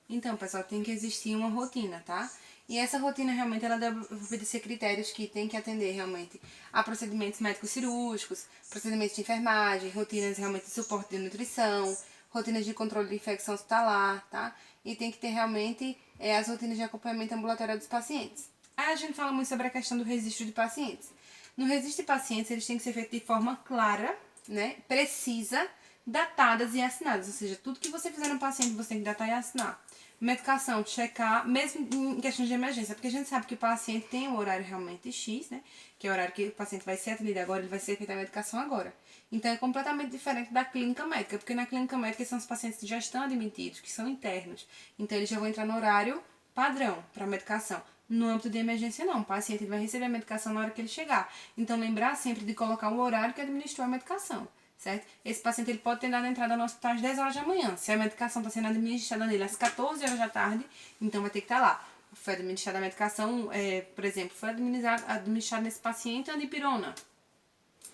Então, pessoal, tem que existir uma rotina, tá? E essa rotina realmente ela deve obedecer critérios que tem que atender realmente a procedimentos médicos cirúrgicos, procedimentos de enfermagem, rotinas realmente de suporte de nutrição, rotinas de controle de infecção hospitalar, tá? E tem que ter realmente as rotinas de acompanhamento ambulatorial dos pacientes. Aí a gente fala muito sobre a questão do registro de pacientes. No registro de pacientes, eles têm que ser feitos de forma clara, né, precisa, datadas e assinadas. Ou seja, tudo que você fizer no paciente, você tem que datar e assinar. Medicação, checar, mesmo em questões de emergência, porque a gente sabe que o paciente tem um horário realmente X, né? Que é o horário que o paciente vai ser atendido agora, ele vai ser feita a medicação agora. Então é completamente diferente da clínica médica, porque na clínica médica são os pacientes que já estão admitidos, que são internos. Então eles já vão entrar no horário padrão para medicação. No âmbito de emergência, não. O paciente vai receber a medicação na hora que ele chegar. Então, lembrar sempre de colocar o horário que administrou a medicação, certo? Esse paciente ele pode ter dado entrada no hospital às 10 horas da manhã. Se a medicação está sendo administrada nele às 14 horas da tarde, então vai ter que estar lá. Foi administrada a medicação, por exemplo, foi administrada nesse paciente a dipirona,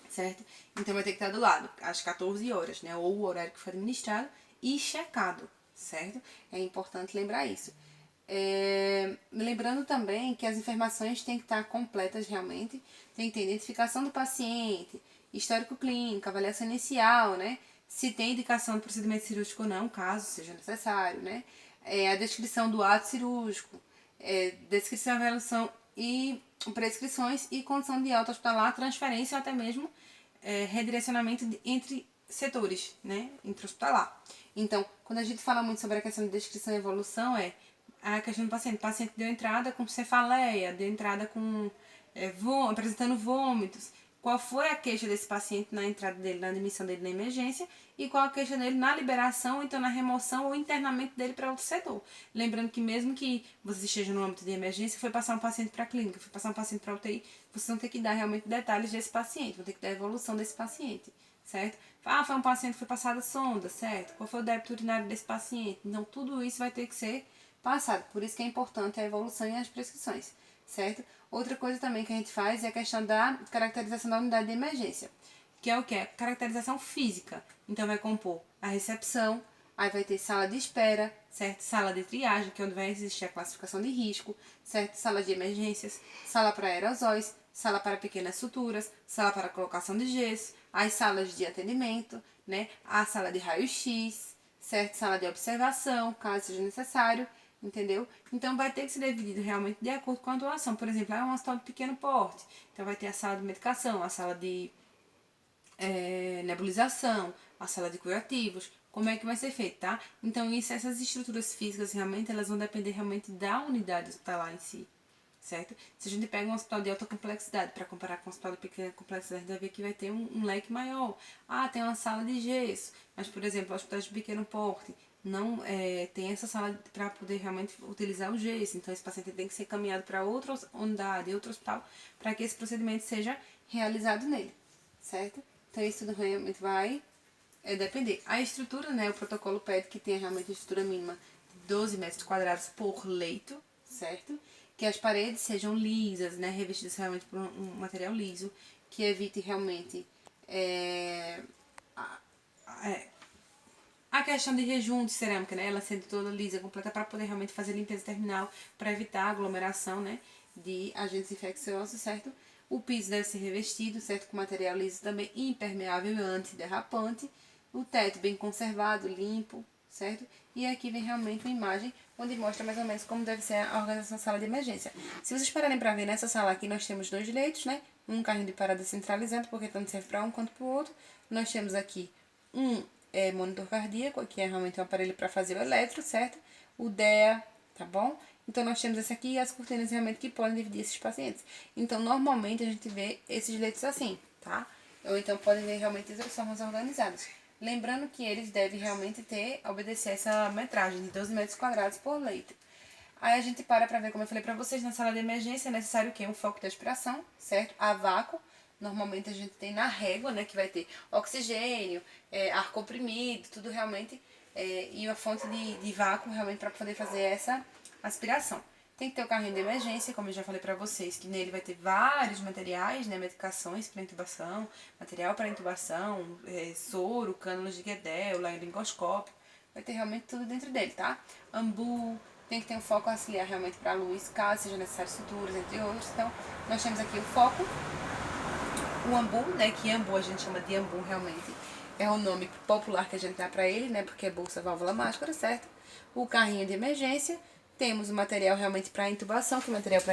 certo? Então vai ter que estar do lado, às 14 horas, né? Ou o horário que foi administrado e checado, certo? É importante lembrar isso. Lembrando também que as informações têm que estar completas realmente, tem que ter identificação do paciente, histórico clínico, avaliação inicial, né? Se tem indicação de procedimento cirúrgico ou não, caso seja necessário, né? A descrição do ato cirúrgico, descrição, avaliação e prescrições e condição de alta hospitalar, transferência ou até mesmo redirecionamento entre setores, né? Intra-hospitalar. Então, quando a gente fala muito sobre a questão de descrição e evolução, a questão do paciente. O paciente deu entrada com cefaleia, deu entrada com apresentando vômitos. Qual foi a queixa desse paciente na entrada dele, na admissão dele na emergência e qual a queixa dele na liberação, ou então na remoção ou internamento dele para outro setor. Lembrando que mesmo que você esteja no âmbito de emergência, foi passar um paciente para a clínica, foi passar um paciente para a UTI, vocês vão ter que dar realmente detalhes desse paciente, vão ter que dar a evolução desse paciente, certo? Foi um paciente que foi passada sonda, certo? Qual foi o débito urinário desse paciente? Então, tudo isso vai ter que ser passado. Por isso que é importante a evolução e as prescrições, certo? Outra coisa também que a gente faz é a questão da caracterização da unidade de emergência, que é o que? Caracterização física. Então vai compor a recepção, aí vai ter sala de espera, certo? Sala de triagem, que é onde vai existir a classificação de risco, certo? Sala de emergências, sala para aerosóis, sala para pequenas suturas, sala para colocação de gesso, as salas de atendimento, né? A sala de raio-x, certo? Sala de observação, caso seja necessário, entendeu? Então vai ter que ser dividido realmente de acordo com a doação. Por exemplo, é um hospital de pequeno porte, então vai ter a sala de medicação, a sala de nebulização, a sala de curativos, como é que vai ser feito, tá? Então essas estruturas físicas realmente elas vão depender realmente da unidade hospitalar em si, certo? Se a gente pega um hospital de alta complexidade para comparar com um hospital de pequena complexidade, vai ver que vai ter um leque maior. Tem uma sala de gesso, mas por exemplo, hospitais de pequeno porte não tem essa sala para poder realmente utilizar o gesso, então esse paciente tem que ser caminhado para outra unidade, outro hospital, para que esse procedimento seja realizado nele, certo? Então isso tudo realmente vai depender. A estrutura, né, o protocolo pede que tenha realmente a estrutura mínima de 12 metros quadrados por leito, certo? Que as paredes sejam lisas, né, revestidas realmente por um material liso, que evite realmente a questão de rejunte de cerâmica, né, ela sendo toda lisa, completa, para poder realmente fazer limpeza terminal, para evitar a aglomeração, né, de agentes infecciosos, certo? O piso deve ser revestido, certo? Com material liso também, impermeável e antiderrapante. O teto bem conservado, limpo, certo? E aqui vem realmente uma imagem onde mostra mais ou menos como deve ser a organização da sala de emergência. Se vocês pararem para ver, nessa sala aqui nós temos 2 leitos, né? Um carrinho de parada centralizado, porque tanto serve para um quanto para o outro. Nós temos aqui um monitor cardíaco, que é realmente um aparelho para fazer o eletro, certo? O DEA, tá bom? Então, nós temos esse aqui e as cortinas realmente que podem dividir esses pacientes. Então, normalmente a gente vê esses leitos assim, tá? Ou então podem ver realmente outras formas organizadas. Lembrando que eles devem realmente obedecer essa metragem de 12 metros quadrados por leito. Aí a gente para ver, como eu falei pra vocês, na sala de emergência é necessário o quê? Um foco de aspiração, certo? A vácuo. Normalmente a gente tem na régua, né? Que vai ter oxigênio, ar comprimido, tudo realmente. E a fonte de vácuo realmente para poder fazer essa aspiração. Tem que ter o carrinho de emergência, como eu já falei pra vocês, que nele vai ter vários materiais, né? Medicações para intubação, material para intubação, soro, cânulas de Guedel, laringoscópio, vai ter realmente tudo dentro dele, tá? Ambu, tem que ter um foco auxiliar realmente para a luz, caso seja necessário suturas, entre outros. Então, nós temos aqui o foco, o ambu, né, que ambu a gente chama de ambu realmente, é o nome popular que a gente dá para ele, né, porque é bolsa, válvula, máscara, certo? O carrinho de emergência, temos o material realmente para intubação, que é o material para